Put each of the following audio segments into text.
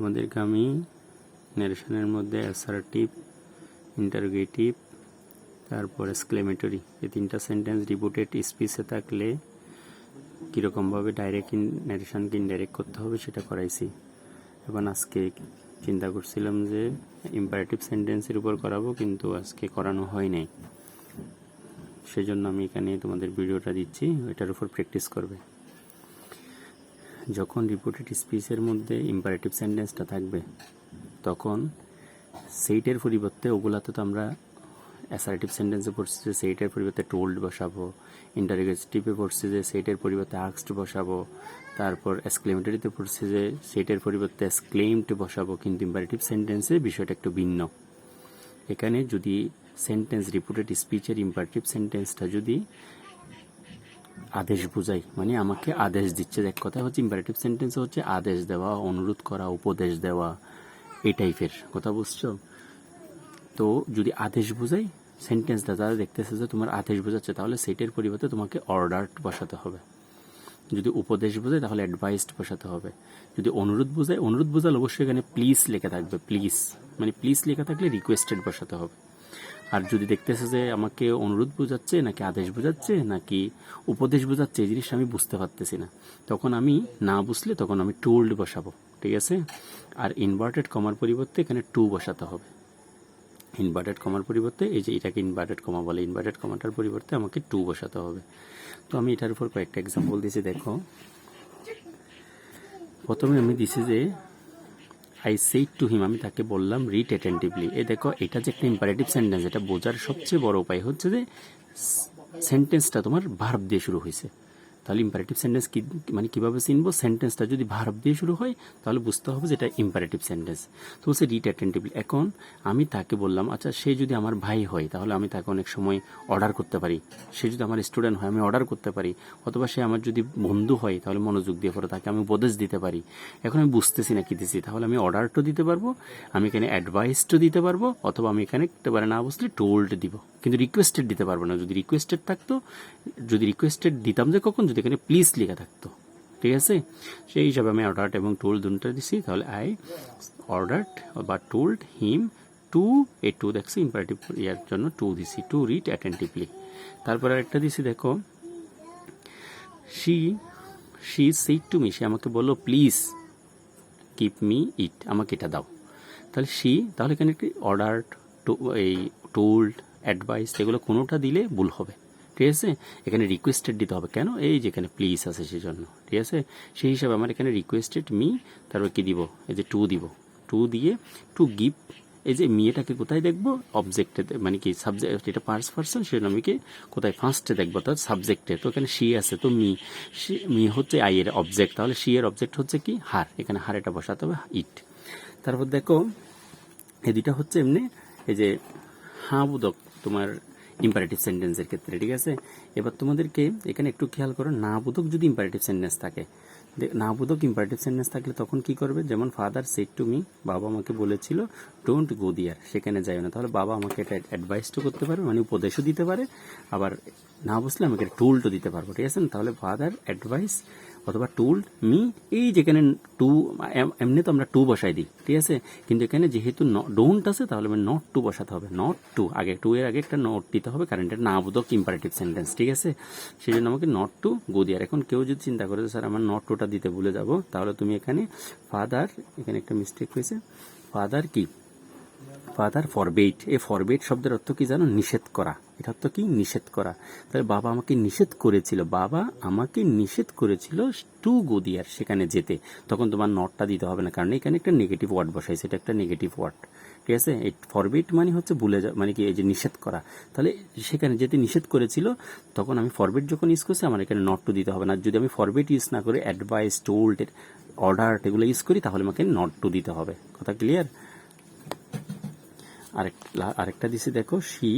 তোমাদেরকে আমি ন্যারেশনের মধ্যে অ্যাসার্টিভ, ইন্টারোগেটিভ, তারপর এক্সক্লেমেটরি, এই তিনটা সেন্টেন্স রিপিটেড স্পিচে থাকলে কীরকমভাবে ডাইরেক্ট ন্যারেশনকে ইনডাইরেক্ট করতে হবে সেটা করাইছি। এখন আজকে চিন্তা করছিলাম যে ইম্পারেটিভ সেন্টেন্সের উপর করাবো, কিন্তু আজকে করানো হয় নাই। সেজন্য আমি এখানে তোমাদের ভিডিওটা দিচ্ছি, এটার উপর প্র্যাকটিস করবে। যখন রিপিটেড স্পিচের মধ্যে ইম্পারেটিভ সেন্টেন্সটা থাকবে তখন সেইটের পরিবর্তে, ওগুলাতে তো আমরা অ্যাসার্টিভ সেন্টেন্সে পড়ছি যে সেইটের পরিবর্তে টোল্ড বসাবো, ইন্টারোগেটিভে পড়ছি যে সেইটের পরিবর্তে আস্কড বসাবো, তারপর এক্সক্লেমেটরিতে পড়ছি যে সেইটের পরিবর্তে এক্সক্লেমড বসাবো, কিন্তু ইম্পারেটিভ সেন্টেন্সে বিষয়টা একটু ভিন্ন। এখানে যদি সেন্টেন্স রিপিটেড স্পিচের ইম্পারেটিভ সেন্টেন্সটা যদি আদেশ বোঝাই, মানে আমাকে আদেশ দিচ্ছে, এক কথা হচ্ছে ইম্পারেটিভ সেন্টেন্স হচ্ছে আদেশ দেওয়া, অনুরোধ করা, উপদেশ দেওয়া, এই টাইপের কথা, বুঝছো? তো যদি আদেশ বোঝাই সেন্টেন্সটা, যারা দেখতেছে যে তোমার আদেশ বোঝাচ্ছে, তাহলে সেটের পরিবর্তে তোমাকে অর্ডার বসাতে হবে। যদি উপদেশ বোঝায় তাহলে অ্যাডভাইসড বসাতে হবে। যদি অনুরোধ বোঝায়, অনুরোধ বোঝালে অবশ্যই এখানে প্লিজ লেখা থাকবে, প্লিজ, মানে প্লিজ লেখা থাকলে রিকোয়েস্টেড বসাতে হবে। আর যদি দেখতেছে যে আমাকে অনুরোধ বোঝাচ্ছে নাকি আদেশ বোঝাচ্ছে নাকি উপদেশ বোঝাচ্ছে, এই জিনিসটা আমি বুঝতে পারতেছি না, তখন আমি না বুঝলে তখন আমি টোল্ড বসাবো, ঠিক আছে? আর ইনভার্টেড কমার পরিবর্তে এখানে টু বসাতে হবে। ইনভার্টেড কমার পরিবর্তে, এই যে এটাকে ইনভার্টেড কমা বলে, ইনভার্টেড কমাটার পরিবর্তে আমাকে টু বসাতে হবে। তো আমি এটার উপর কয়েকটা এক্সাম্পল দিয়েছি, দেখো। প্রথমে আমি দিছি যে আই সেড টু হিম, আমি তাকে বললাম রিড অ্যাটেন্টিভলি। এই দেখো, এটা যে একটা ইম্পারেটিভ সেন্টেন্স, এটা বোঝার সবচেয়ে বড় উপায় হচ্ছে যে সেন্টেন্সটা তোমার ভার্ব দিয়ে শুরু হয়েছে। তাহলে ইম্পারেটিভ সেন্টেন্স কি, মানে কীভাবে চিনবো? সেন্টেন্সটা যদি ভার্ব দিয়ে শুরু হয় তাহলে বুঝতে হবে যে এটা ইম্পারেটিভ সেন্টেন্স। তো বলছে রিড অ্যাটেন্টিভলি। এখন আমি তাকে বললাম, আচ্ছা সে যদি আমার ভাই হয় তাহলে আমি তাকে অনেক সময় অর্ডার করতে পারি, সে যদি আমার স্টুডেন্ট হয় আমি অর্ডার করতে পারি, অথবা সে আমার যদি বন্ধু হয় তাহলে মনোযোগ দিয়ে পড়ে তাকে আমি উপদেশ দিতে পারি। এখন আমি বুঝতেছি না কি দিছি, তাহলে আমি অর্ডারটা দিতে পারবো, আমি এখানে অ্যাডভাইসটা দিতে পারবো, অথবা আমি এখানে একেবারে না বুঝলে টোল্ড দিব, কিন্তু রিকোয়েস্টেড দিতে পারবো না। যদি রিকোয়েস্টেড থাকতো, যদি রিকোয়েস্টেড দিতাম যে কখন, যদি এখানে প্লিজ লেখা থাকতো, ঠিক আছে? সেই হিসাবে আমি অর্ডার্ড এবং টোল্ড দুটো দিছি। তাহলে আই অর্ডার্ড বা টোল্ড হিম টু, এই টু দেখছি ইম্পারেটিভ ইয়ার জন্য টু দিছি, টু রিড অ্যাটেন্টিভলি। তারপর আরেকটা দিছি, দেখো, শি সেড টু মি, সে আমাকে বললো প্লিজ কিপ মি ইট, আমাকে এটা দাও। তাহলে তাহলে এখানে একটি অর্ডার্ড, এই টোল্ড, অ্যাডভাইস, এগুলো কোনোটা দিলে ভুল হবে, ঠিক আছে? এখানে রিকোয়েস্টেড দিতে হবে, কেন? এই যে এখানে প্লিজ আছে সেই জন্য, ঠিক আছে? সেই হিসাবে আমার এখানে রিকোয়েস্টেড মি, তারপর কি দিব? এই যে টু দিব, টু দিয়ে টু গিভ, এই যে মেয়েটাকে কোথায় দেখবো? অবজেক্টে, মানে কি সাবজেক্ট, এটা ফার্স্ট পারসন, সেজন্য আমি কি কোথায় ফার্স্টে দেখবো? তার সাবজেক্টে, তো এখানে শি আছে, তো মি হচ্ছে আই এর অবজেক্ট, তাহলে শি এর অবজেক্ট হচ্ছে কি হার, এখানে হার এটা বসাতে হবে, ইট। তারপর দেখো এই দুইটা হচ্ছে এমনি, এই যে হ্যাঁ বোধক তোমার ইম্পারেটিভ সেন্টেন্সের ক্ষেত্রে, ঠিক আছে? এবার তোমাদেরকে এখানে একটু খেয়াল করো, না বোধক যদি ইম্পারেটিভ সেন্টেন্স থাকে, না বোধক ইম্পারেটিভ সেন্টেন্স থাকলে তখন কি করবে? যেমন ফাদার সেড টু মি, বাবা আমাকে বলেছিল ডোন্ট গো দিয়ার, সেখানে যাই না। তাহলে বাবা আমাকে এটা অ্যাডভাইসও করতে পারে, মানে উপদেশও দিতে পারে, আবার না বুঝলে আমাকে টোল্ডও দিতে পারবো, ঠিক আছে? তাহলে ফাদার অ্যাডভাইস অথবা টোল্ড মি, এই যেখানে টু, এমনি তো আমরা টু বসাই দিই, ঠিক আছে? কিন্তু এখানে যেহেতু ডোন্ট আছে তাহলে আমি নট টু বসাতে হবে, নট টু, আগে টু এর আগে একটা নট দিতে হবে, কারণ এটা না বোধক ইম্পারেটিভ সেন্টেন্স, ঠিক আছে? সেই জন্য আমাকে নট টু গো দিয়ার। এখন কেউ যদি চিন্তা করে স্যার আমার নট টুটা দিতে ভুলে যাব, তাহলে তুমি এখানে ফাদার, এখানে একটা মিস্টেক হয়েছে, ফাদার কি, ফাদার ফরবেট, এই ফরবেট শব্দের অর্থ কি জানো? নিষেধ করা, এটা অর্থ কি? নিষেধ করা। তাহলে বাবা আমাকে নিষেধ করেছিল, বাবা আমাকে নিষেধ করেছিল টু গো দিয়ার, সেখানে যেতে, তখন তোমার নটটা দিতে হবে না, কারণ এখানে একটা নেগেটিভ ওয়ার্ড বসাইছে, এটা একটা নেগেটিভ ওয়ার্ড, ঠিক আছে? এই ফরবেট মানে হচ্ছে ভুলে যা, মানে কি এই যে নিষেধ করা, তাহলে সেখানে যেতে নিষেধ করেছিল, তখন আমি ফরবেট যখন ইউজ করছি আমার এখানে নট টু দিতে হবে না। যদি আমি ফরবেট ইউজ না করে অ্যাডভাইস, টোল্ড, অর্ডার এগুলো ইউজ করি তাহলে আমাকে নট টু দিতে হবে, কথা ক্লিয়ার? আরেকটা দিছি, দেখো, she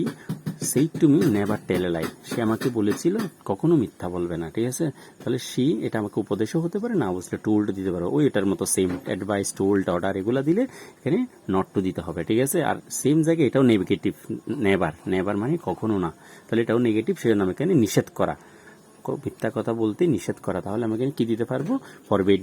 said to me never tell a lie, সে আমাকে বলেছিল কখনো মিথ্যা বলবে না, ঠিক আছে? তাহলে এটা আমাকে উপদেশও হতে পারে, না বুঝলে টোল্ড দিতে পারো, ওই এটার মতো সেম, অ্যাডভাইস, টোল্ড, অর্ডার এগুলো দিলে এখানে নট টু দিতে হবে, ঠিক আছে? আর সেম জায়গায় এটাও নেগেটিভ, নেভার মানে কখনো না, তাহলে এটাও নেগেটিভ, সেজন্য আমি এখানে নিষেধ করা, মিথ্যা কথা বলতে নিষেধ করা, তাহলে আমি এখানে কি দিতে পারবো? ফরবেট